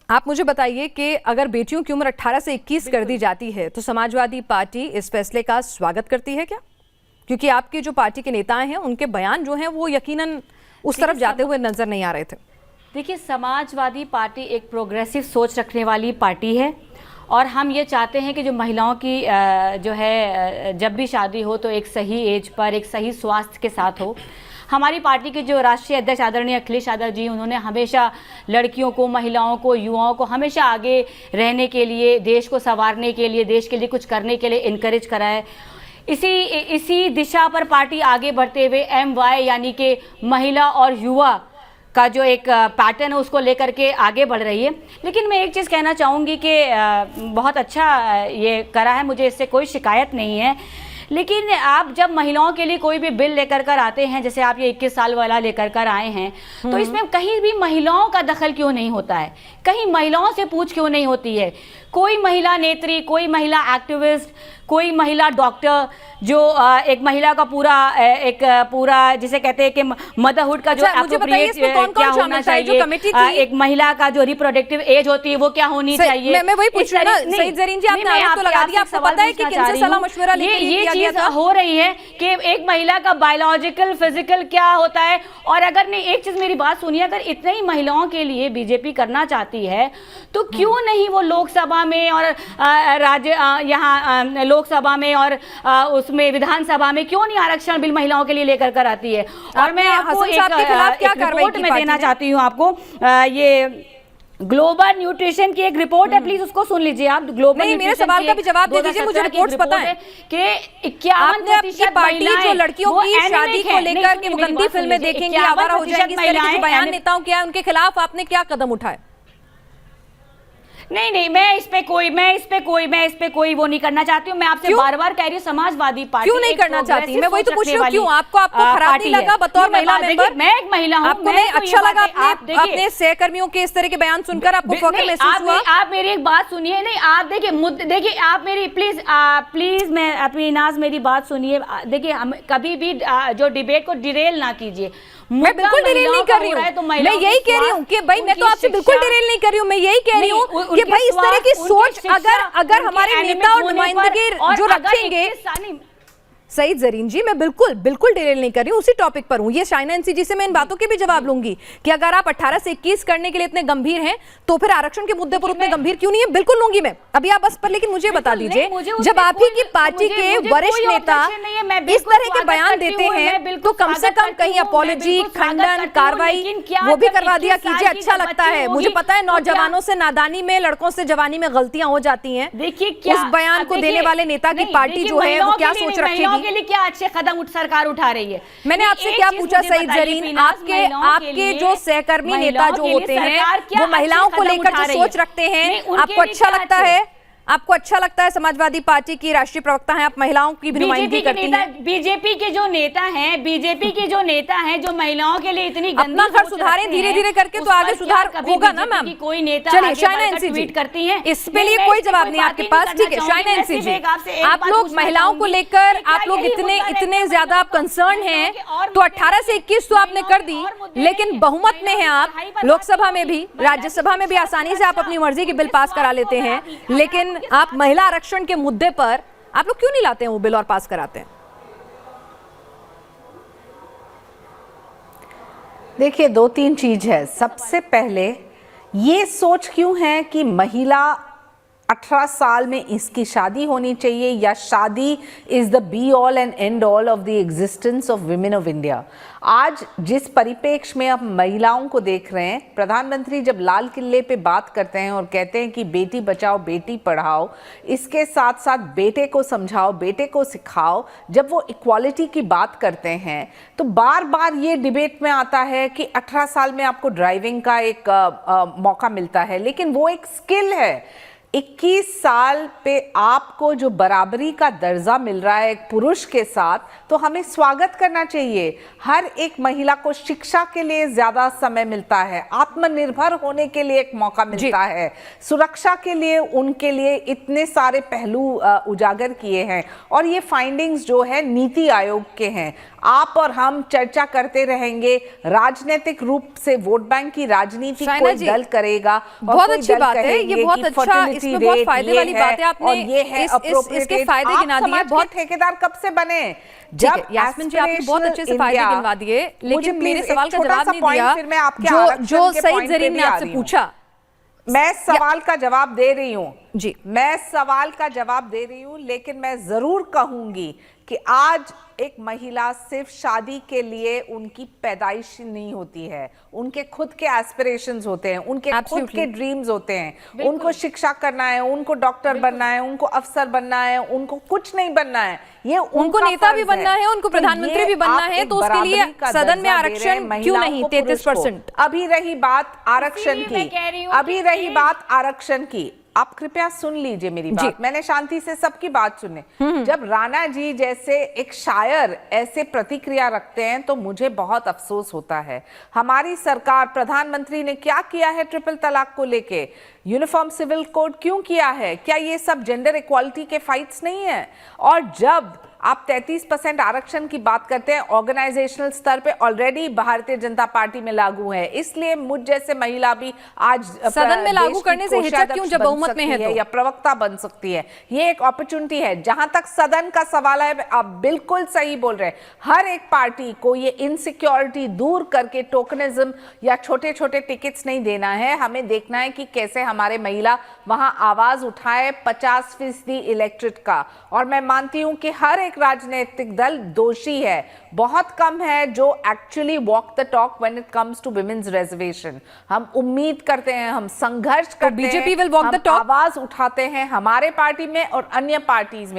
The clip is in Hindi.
आप मुझे बताइए कि अगर बेटियों की उम्र 18 से 21 कर दी जाती है तो समाजवादी पार्टी इस फैसले का स्वागत करती है क्या? क्योंकि आपके जो पार्टी के नेता हैं उनके बयान जो हैं वो यकीनन उस तरफ जाते हुए नजर नहीं आ रहे थे। देखिए, समाजवादी पार्टी एक प्रोग्रेसिव सोच रखने वाली पार्टी है और हम ये चाहते हैं कि जो महिलाओं की जो है जब भी शादी हो तो एक सही एज पर, एक सही स्वास्थ्य के साथ हो। हमारी पार्टी के जो राष्ट्रीय अध्यक्ष आदरणीय अखिलेश यादव जी, उन्होंने हमेशा लड़कियों को, महिलाओं को, युवाओं को हमेशा आगे रहने के लिए, देश को संवारने के लिए, देश के लिए कुछ करने के लिए इनकरेज करा है। इसी दिशा पर पार्टी आगे बढ़ते हुए MY यानी कि महिला और युवा का जो एक पैटर्न है उसको लेकर के आगे बढ़ रही है। लेकिन मैं एक चीज़ कहना चाहूँगी कि बहुत अच्छा ये करा है, मुझे इससे कोई शिकायत नहीं है। लेकिन आप जब महिलाओं के लिए कोई भी बिल लेकर कर आते हैं, जैसे आप ये 21 साल वाला लेकर कर आए हैं, तो इसमें कहीं भी महिलाओं का दखल क्यों नहीं होता है? कहीं महिलाओं से पूछ क्यों नहीं होती है? कोई महिला नेत्री, कोई महिला एक्टिविस्ट, कोई महिला डॉक्टर जो एक महिला का पूरा जिसे कहते हैं कि मदरहुड का जो एप्रोप्रिएट क्या होना चाहिए, एक महिला का जो रिप्रोडक्टिव एज होती है वो क्या होनी चाहिए। मैं वही पूछ रही हूं ना सईद ज़रीन जी, आपने आरोप तो लगा दिया, आपको पता है कि किनसे सलाह मशवरा लेके ये चीज हो रही है कि एक महिला का बायोलॉजिकल, फिजिकल क्या होता है। और अगर नहीं, एक चीज मेरी बात सुनिए, अगर इतने ही महिलाओं के लिए बीजेपी करना चाहती है तो क्यों नहीं वो लोकसभा में और यहाँ लोकसभा में और उसमें विधानसभा में क्यों नहीं आरक्षण बिल महिलाओं के लिए लेकर कर आती है। और मैं आपको एक रिपोर्ट में देना चाहती हूँ आपको, ये ग्लोबल न्यूट्रिशन की एक रिपोर्ट है, प्लीज उसको सुन लीजिए आप। ग्लोबल नहीं, मेरे सवाल का भी जवाब दे दीजिए, मुझे रिपोर्ट्स पता है कि 51% पार्टी जो लड़कियों की शादी को लेकर के वो गंदी फिल्में देखेंगी, आवारा हो जाएंगी, इस तरह के बयान नेताओं के उनके खिलाफ आपने क्या कदम उठाए? नहीं, मैं इस पे कोई वो नहीं करना चाहती हूँ। मैं आपसे बार-बार कह रही हूँ, समाजवादी पार्टी क्यों नहीं करना चाहती? मैं वही तो पूछ रही हूँ, क्यों आपको खराब नहीं लगा बतौर महिला मेंबर? मैं एक महिला हूँ, आपको नहीं अच्छा लगा अपने सहकर्मियों के इस तरह के बयान सुनकर? आपको फख्र महसूस हुआ? आप मेरी एक बात सुनिए। नहीं, आप देखिए आप मेरी प्लीज मैं अपनी नाज मेरी बात सुनिए। देखिए, हम कभी भी जो डिबेट को डिरेल ना कीजिए। मैं बिल्कुल डिरेल नहीं कर रही हूँ, मैं यही कह रही हूँ कि भाई मैं तो आपसे बिल्कुल डिरेल नहीं कर रही हूँ। मैं यही कह रही हूँ कि भाई इस तरह की सोच अगर हमारे नेता और नुमाइंदगी जो रखेंगे। सईद ज़रीन जी, मैं बिल्कुल डिरेल नहीं कर रही हूँ, उसी टॉपिक पर हूँ। ये शाइना NCG से मैं इन बातों के भी जवाब लूंगी कि अगर आप 18 से 21 करने के लिए इतने गंभीर हैं तो फिर आरक्षण के मुद्दे पर उतने गंभीर क्यों नहीं है? बिल्कुल लूंगी मैं, अभी आप बस पर। लेकिन मुझे बता दीजिए, जब आप ही की पार्टी के वरिष्ठ नेता इस तरह के बयान देते हैं तो कम से कम कहीं अपॉलॉजी, खंडन, कार्रवाई वो भी करवा दिया कीजिए, अच्छा लगता है। मुझे पता है नौजवानों से नादानी में, लड़कों से जवानी में गलतियां हो जाती हैं। देखिए, उस बयान को देने वाले नेता की पार्टी जो है वो क्या सोच रखेगी? के लिए क्या अच्छे कदम सरकार उठा रही है? मैंने आपसे क्या पूछा सईद ज़रीन, आपके जो सहकर्मी नेता जो होते हैं वो महिलाओं को लेकर जो सोच रखते हैं, आपको अच्छा लगता है? आपको अच्छा लगता है? समाजवादी पार्टी की राष्ट्रीय प्रवक्ता हैं आप, महिलाओं की भी नुमाइंदगी करती हैं। बीजेपी के जो नेता हैं जो महिलाओं के लिए इतनी अपना घर सुधारें धीरे धीरे करके तो आगे सुधार होगा ना मैम। कोई नेता चलिए शाइना NCG करती हैं, इस पे लिए कोई जवाब नहीं आपके पास, ठीक है। शाइना NCG, आप लोग महिलाओं को लेकर आप लोग इतने ज्यादा आप कंसर्न हैं तो 18 से 21 तो आपने कर दी, लेकिन बहुमत में है आप, लोकसभा में भी, राज्यसभा में भी आसानी से आप अपनी मर्जी के बिल पास करा लेते हैं। लेकिन आप महिला आरक्षण के मुद्दे पर आप लोग क्यों नहीं लाते हैं वो बिल और पास कराते हैं? देखिए, 2-3 चीज है। सबसे पहले ये सोच क्यों है कि महिला 18 साल में इसकी शादी होनी चाहिए या शादी is the be all and and all of the existence of women of India. आज जिस परिप्रेक्ष्य में आप महिलाओं को देख रहे हैं, प्रधानमंत्री जब लाल किले पे बात करते हैं और कहते हैं कि बेटी बचाओ बेटी पढ़ाओ, इसके साथ साथ बेटे को समझाओ, बेटे को सिखाओ, जब वो इक्वालिटी की बात करते हैं तो बार बार ये डिबेट में आता है कि 18 साल में आपको ड्राइविंग का एक मौका मिलता है, लेकिन वो एक स्किल है। 21 साल पे आपको जो बराबरी का दर्जा मिल रहा है एक पुरुष के साथ, तो हमें स्वागत करना चाहिए। हर एक महिला को शिक्षा के लिए ज्यादा समय मिलता है, आत्मनिर्भर होने के लिए एक मौका मिलता है, सुरक्षा के लिए उनके लिए इतने सारे पहलू उजागर किए हैं। और ये फाइंडिंग्स जो है नीति आयोग के हैं। आप और हम चर्चा करते रहेंगे, राजनीतिक रूप से वोट बैंक की राजनीति कोई दल करेगा। बहुत अच्छी बात है, ये बहुत अच्छा, इसमें बहुत फायदे वाली बात है। आपने इसके फायदे गिना दिए। बहुत ठेकेदार कब से बने? जब यास्मीन जी आपने बहुत अच्छे से फायदे गिनवा दिए, लेकिन मेरे सवाल का जवाब नहीं दिया जो सईद जरीन ने आपसे पूछा। मैं सवाल का जवाब दे रही हूं जी, मैं सवाल का जवाब दे रही हूं, लेकिन मैं जरूर कहूंगी कि आज एक महिला सिर्फ शादी के लिए उनकी पैदाइश नहीं होती है, उनके खुद के एस्पिरेशंस होते हैं, उनके खुद के ड्रीम्स होते हैं। उनको शिक्षा करना है, उनको डॉक्टर बनना है, उनको अफसर बनना है, उनको कुछ नहीं बनना है, ये उनको नेता भी बनना है, उनको प्रधानमंत्री भी बनना है। तो उसके लिए सदन में आरक्षण क्यों नहीं 33%? अभी रही बात आरक्षण की, अभी रही बात आरक्षण की, आप कृपया सुन लीजिए मेरी बात। मैंने शांति से सबकी बात सुने। जब राणा जी जैसे एक शायर ऐसे प्रतिक्रिया रखते हैं तो मुझे बहुत अफसोस होता है। हमारी सरकार, प्रधानमंत्री ने क्या किया है ट्रिपल तलाक को लेके? यूनिफॉर्म सिविल कोड क्यों किया है? क्या ये सब जेंडर इक्वालिटी के फाइट्स नहीं है? और जब आप 33% आरक्षण की बात करते हैं, ऑर्गेनाइजेशनल स्तर पे ऑलरेडी भारतीय जनता पार्टी में लागू है, इसलिए मुझ जैसे महिला भी आज सदन में लागू करने से हिचक क्यों जब बहुमत में है तो? या प्रवक्ता बन सकती है। ये एक अपॉर्चुनिटी है। जहां तक सदन का सवाल है, आप बिल्कुल सही बोल रहे हैं। हर एक पार्टी को ये इनसिक्योरिटी दूर करके टोकनिज्म या छोटे छोटे टिकट्स नहीं देना है। हमें देखना है कि कैसे हमारे महिला वहां आवाज उठाए 50% इलेक्ट्रेट का। और मैं मानती हूं कि हर एक राजनीतिक दल दोषी है, बहुत कम है जो actually walk the talk when it comes to women's reservation. हम उम्मीद करते हैं, हम संघर्ष करते हैं, BJP will walk the talk, आवाज उठाते हैं हमारे पार्टी में और अन्य पार्टीज में।